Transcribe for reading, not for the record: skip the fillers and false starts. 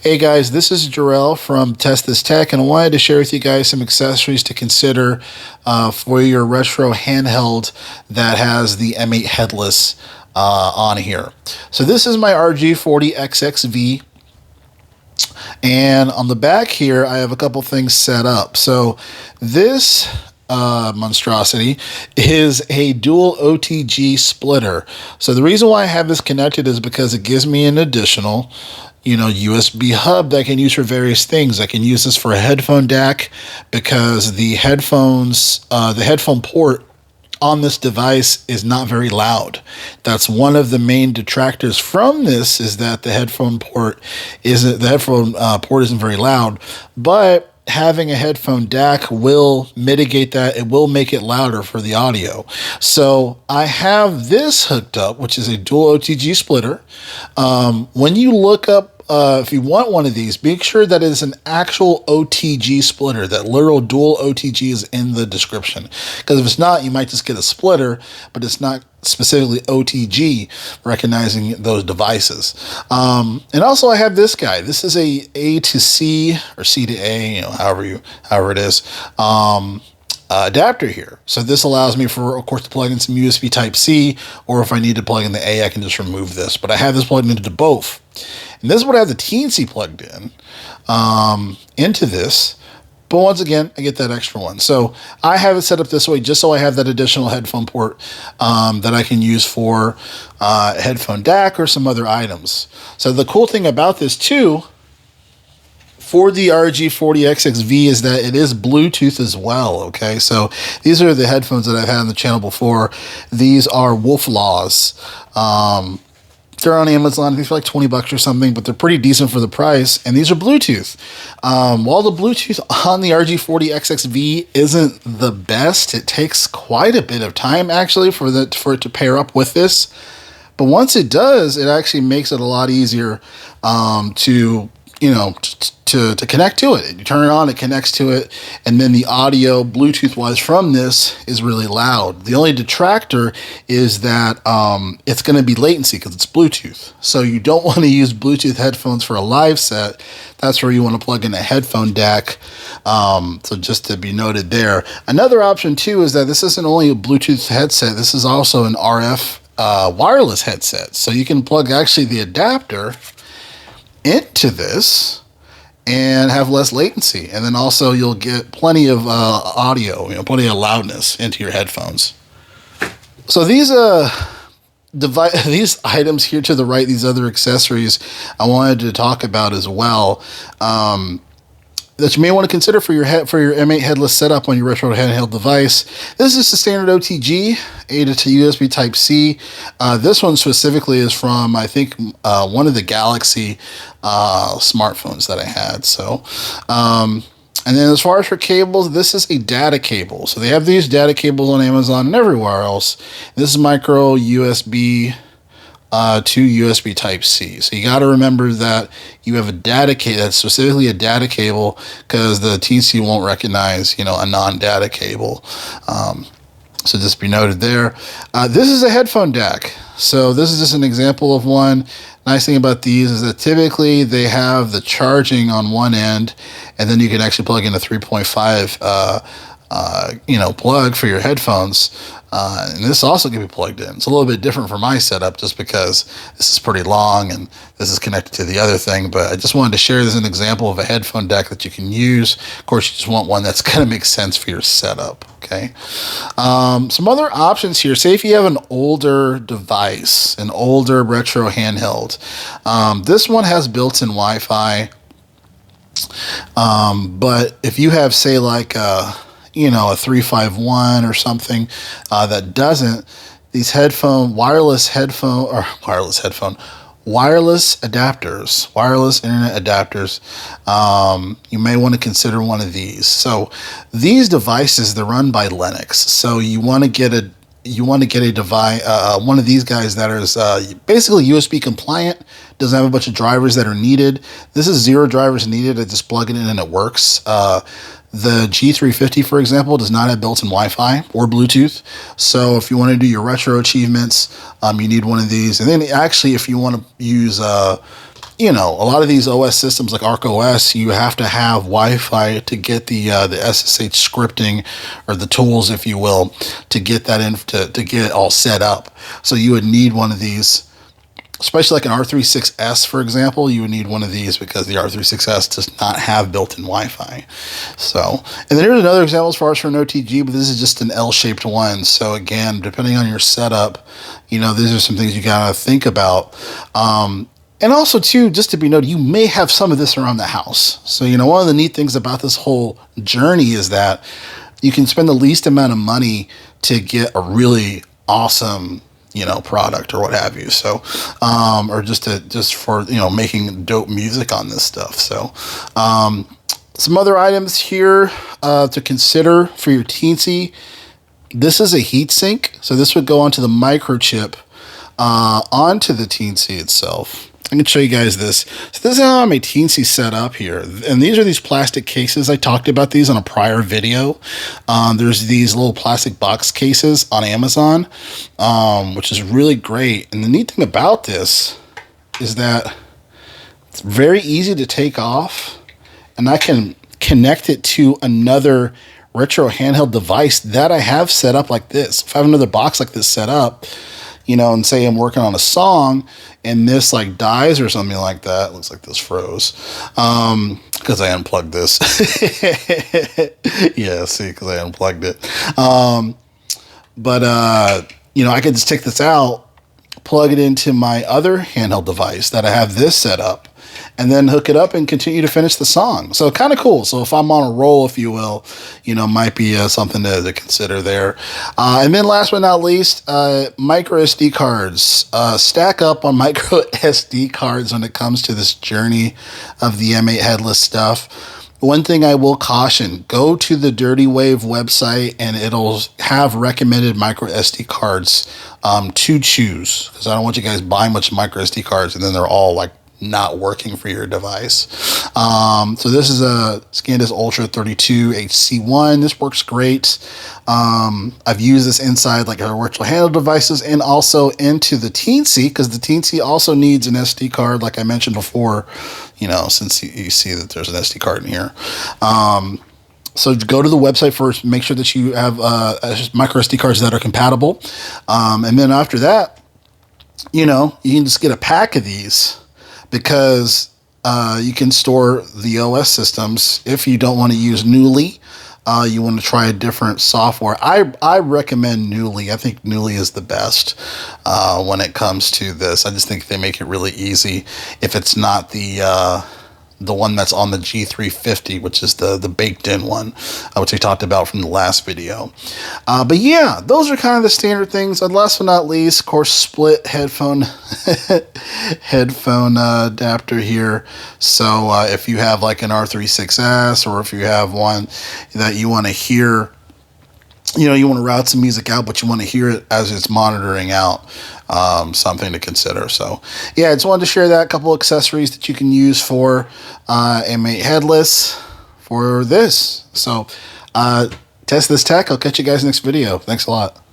Hey guys, this is Jarrell from Test This Tech, and I wanted to share with you guys some accessories to consider for your retro handheld that has the M8 Headless on here. So this is my RG40XXV, and on the back here I have a couple things set up. So this monstrosity is a dual OTG splitter. So the reason why I have this connected is because it gives me an additional USB hub that I can use for various things. I can use this for a headphone DAC because the headphone port on this device is not very loud. That's one of the main detractors from this, is that the headphone port isn't very loud, but having a headphone DAC will mitigate that. It will make it louder for the audio. So I have this hooked up, which is a dual OTG splitter. When you look up, if you want one of these, make sure that it is an actual OTG splitter. That literal dual OTG is in the description. Because if it's not, you might just get a splitter, but it's not specifically OTG, recognizing those devices. And also I have this guy. This is a to C or C to A, however it is, adapter here. So this allows me, of course, to plug in some USB type C, or if I need to plug in the A, I can just remove this. But I have this plugged into both. And this would have the TNC plugged in into this. But once again, I get that extra one. So I have it set up this way just so I have that additional headphone port that I can use for headphone DAC or some other items. So the cool thing about this too, for the RG40XXV, is that it is Bluetooth as well, okay? So these are the headphones that I've had on the channel before. These are Wolf Laws. They're on Amazon, I think for like $20 or something, but they're pretty decent for the price. And these are Bluetooth. While the Bluetooth on the RG40XXV isn't the best, it takes quite a bit of time actually for it to pair up with this. But once it does, it actually makes it a lot easier to connect to it. You turn it on, it connects to it, and then the audio Bluetooth wise from this is really loud. The only detractor is that it's going to be latency because it's Bluetooth. So you don't want to use Bluetooth headphones for a live set. That's where you want to plug in a headphone DAC. So just to be noted there. Another option too is that this isn't only a Bluetooth headset, this is also an RF wireless headset. So you can plug actually the adapter into this and have less latency, and then also you'll get plenty of audio, plenty of loudness into your headphones. So these these items here to the right, these other accessories I wanted to talk about as well, that you may want to consider for your M8 headless setup on your retro handheld device. This is the standard OTG, A to USB type C. This one specifically is from, I think, one of the Galaxy smartphones that I had. So, and then as far as for cables, this is a data cable. So they have these data cables on Amazon and everywhere else. This is micro USB to USB type C. So you got to remember that you have a data cable, that's specifically a data cable, because the TC won't recognize, a non-data cable. So just be noted there. This is a headphone DAC. So this is just an example of one. Nice thing about these is that typically they have the charging on one end, and then you can actually plug in a 3.5 plug for your headphones. And this also can be plugged in. It's a little bit different for my setup just because this is pretty long and this is connected to the other thing. But I just wanted to share this as an example of a headphone DAC that you can use. Of course, you just want one that's going to make sense for your setup. Okay. Some other options here. Say if you have an older device, an older retro handheld. This one has built-in Wi-Fi. But if you have, say, like a 351 or something that doesn't, these wireless adapters, wireless internet adapters, you may want to consider one of these. So these devices, they're run by Linux. So you want to get a device, one of these guys that is basically USB compliant, doesn't have a bunch of drivers that are needed. This is 0 drivers needed. I just plug it in and it works. The G350, for example, does not have built-in Wi-Fi or Bluetooth. So if you want to do your retro achievements, you need one of these. And then actually, if you want to use you know, a lot of these OS systems like Arc OS, you have to have Wi-Fi to get the SSH scripting, or the tools, if you will, to get that in, to get it all set up. So you would need one of these, especially like an R36S, for example. You would need one of these because the R36S does not have built-in Wi-Fi. So, and then here's another example as far as for an OTG, but this is just an L-shaped one. So again, depending on your setup, you know, these are some things you gotta think about. And also, too, just to be noted, you may have some of this around the house. So, you know, one of the neat things about this whole journey is that you can spend the least amount of money to get a really awesome, you know, product or what have you. So, or just for, you know, making dope music on this stuff. So, some other items here to consider for your Teensy. This is a heatsink. So this would go onto the microchip, onto the Teensy itself. I can show you guys this. So this is how my Teensy set up here. And these are these plastic cases. I talked about these on a prior video. There's these little plastic box cases on Amazon, which is really great. And the neat thing about this is that it's very easy to take off, and I can connect it to another retro handheld device that I have set up like this. If I have another box like this set up, you know, and say I'm working on a song and this like dies or something like that. Looks like this froze because I unplugged this. Yeah, see, because I unplugged it. You know, I could just take this out, plug it into my other handheld device that I have this set up, and then hook it up and continue to finish the song. So kind of cool. So if I'm on a roll, if you will, you know, might be something to consider there. And then last but not least, micro SD cards. Stack up on micro SD cards when it comes to this journey of the M8 Headless stuff. One thing I will caution, go to the Dirty Wave website and it'll have recommended micro SD cards to choose, because I don't want you guys buying much micro SD cards and then they're all like not working for your device. So this is a SanDisk Ultra 32 HC1. This works great. I've used this inside like our virtual handle devices and also into the Teensy, because the Teensy also needs an SD card, like I mentioned before, you know, since you see that there's an SD card in here. So go to the website first, make sure that you have micro SD cards that are compatible. And then after that, you know, you can just get a pack of these, because you can store the OS systems. If you don't want to use Newly, you want to try a different software, I recommend Newly. I think Newly is the best when it comes to this. I just think they make it really easy. If it's not the one that's on the G350, which is the baked-in one, which we talked about from the last video. But yeah, those are kind of the standard things. And last but not least, of course, split headphone adapter here. So if you have like an R36S, or if you have one that you want to hear, you know, you want to route some music out, but you want to hear it as it's monitoring out, something to consider. So yeah, I just wanted to share that, couple accessories that you can use for M8 Headless for this. So test this tech. I'll catch you guys next video. Thanks a lot.